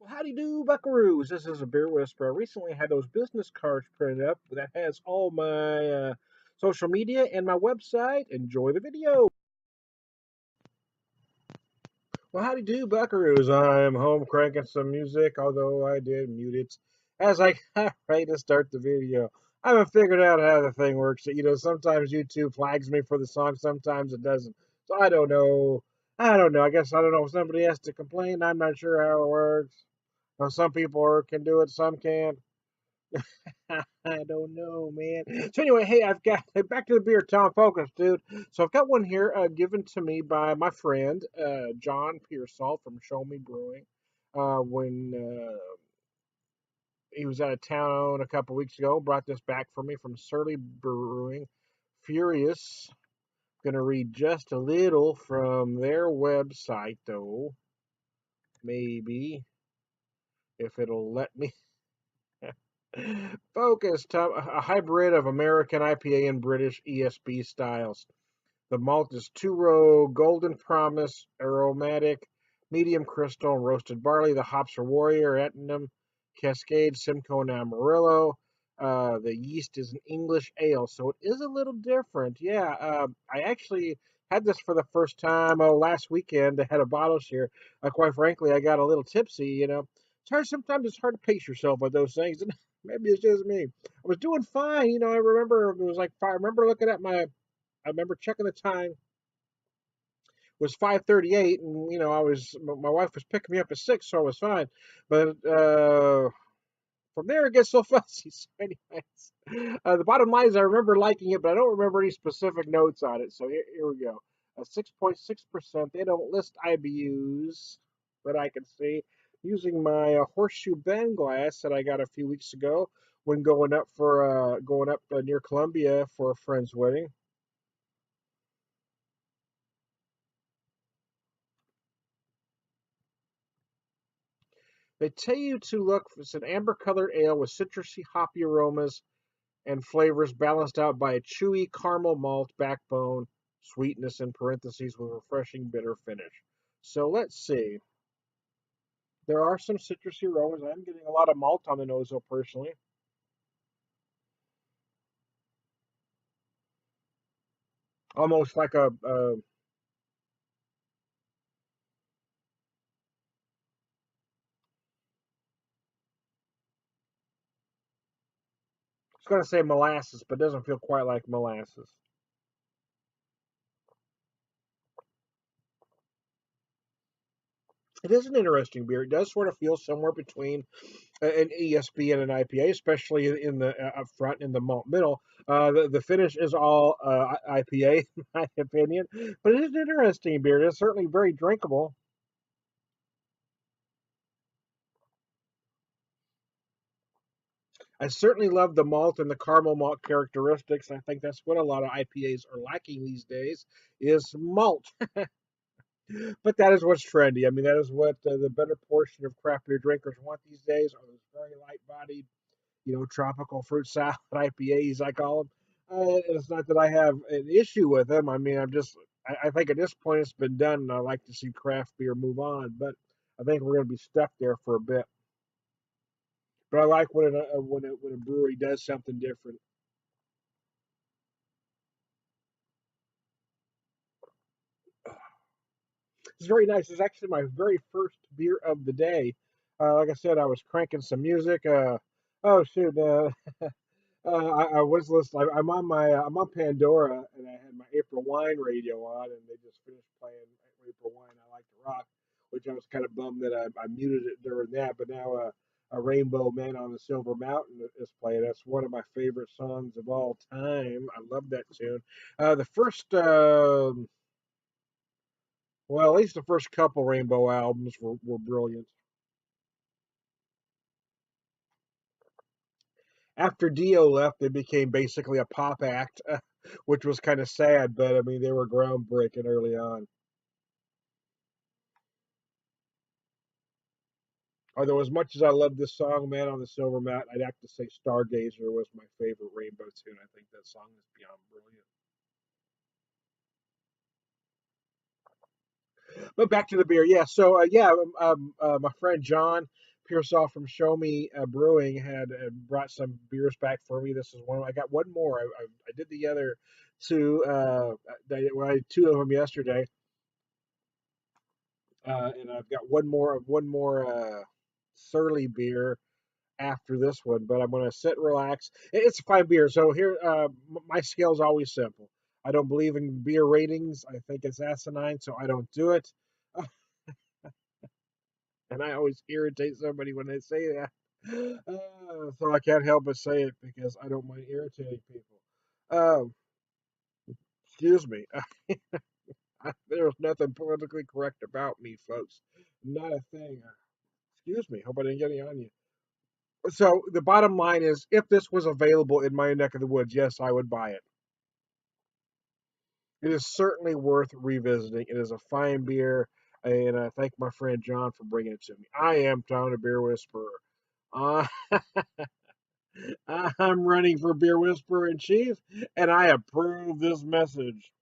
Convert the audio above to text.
Well, howdy do, buckaroos. This is a beer whisperer. I recently had those business cards printed up that has all my social media and my website. Enjoy the video. Well, howdy do, buckaroos. I'm home cranking some music, although I did mute it as I got ready to start the video. I haven't figured out how the thing works. Sometimes YouTube flags me for the song, sometimes it doesn't. So I don't know. I guess I don't know if somebody has to complain. I'm not sure how it works. Well, some people can do it, some can't. I don't know, man. So anyway, hey, I've got back to the beer, Tom Focus, dude. So I've got one here given to me by my friend John Pearsall from Show Me Brewing. When he was out of town a couple weeks ago, brought this back for me from Surly Brewing. Furious. Gonna read just a little from their website, though. Maybe if it'll let me. Focus, a hybrid of American IPA and British ESB styles. The malt is two-row Golden Promise, aromatic, medium crystal, and roasted barley. The hops are Warrior, Etnam, Cascade, Simcoe, and Amarillo. The yeast is an English ale, so it is a little different. Yeah, I actually had this for the first time last weekend. I had a bottle here. Quite frankly, I got a little tipsy. It's hard sometimes. It's hard to pace yourself with those things, and maybe it's just me. I was doing fine. I remember it was like I remember looking at I remember checking the time was 5:38, and I was my wife was picking me up at 6, so I was fine. But from there it gets so fuzzy. So, anyways, the bottom line is I remember liking it, but I don't remember any specific notes on it. So here we go. 6.6%. They don't list IBUs that I can see. Using my horseshoe bend glass that I got a few weeks ago when going up near Columbia for a friend's wedding. They tell you to look for it's an amber-colored ale with citrusy, hoppy aromas and flavors balanced out by a chewy caramel malt backbone, sweetness in parentheses with refreshing bitter finish. So let's see. There are some citrusy aromas. I'm getting a lot of malt on the nose, though, personally. Almost like I was going to say molasses, but it doesn't feel quite like molasses. It is an interesting beer. It does sort of feel somewhere between an ESB and an IPA, especially in the up front in the malt middle. The finish is all IPA, in my opinion, but it is an interesting beer. It's certainly very drinkable. I certainly love the malt and the caramel malt characteristics. I think that's what a lot of IPAs are lacking these days is malt. But that is what's trendy. I mean, that is what the better portion of craft beer drinkers want these days. Are those very light-bodied, tropical fruit salad IPAs, I call them. It's not that I have an issue with them. I mean, I think at this point it's been done, and I like to see craft beer move on. But I think we're going to be stuck there for a bit. But I like when a brewery does something different. It's very nice. It's actually my very first beer of the day. Like I said, I was cranking some music. Oh shoot! I was listening. I'm on Pandora, and I had my April Wine radio on, and they just finished playing April Wine. I like to rock, which I was kind of bummed that I muted it during that. But now a Rainbow Man on the Silver Mountain is playing. That's one of my favorite songs of all time. I love that tune. The first, well, at least the first couple Rainbow albums were brilliant. After Dio left, they became basically a pop act, which was kind of sad. But I mean, they were groundbreaking early on. Although, as much as I love this song, "Man on the Silver Mountain," I'd have to say "Stargazer" was my favorite Rainbow tune. I think that song is beyond brilliant. But back to the beer, yeah. So, my friend John Pearsall from Show Me Brewing had brought some beers back for me. This is one. I got one more. I did the other two. Well, I had two of them yesterday, and I've got one more Surly beer after this one. But I'm going to sit and relax. It's a fine beer. So here, my scale is always simple. I don't believe in beer ratings. I think it's asinine, so I don't do it. And I always irritate somebody when they say that. So I can't help but say it because I don't mind irritating people. Um, Excuse me. There's nothing politically correct about me, folks. Not a thing. Excuse me. Hope I didn't get any on you. So the bottom line is, if this was available in my neck of the woods, yes, I would buy it. It is certainly worth revisiting. It is a fine beer, and I thank my friend John for bringing it to me. I am Tom the Beer Whisperer. Uh, I'm running for Beer Whisperer in Chief, and I approve this message.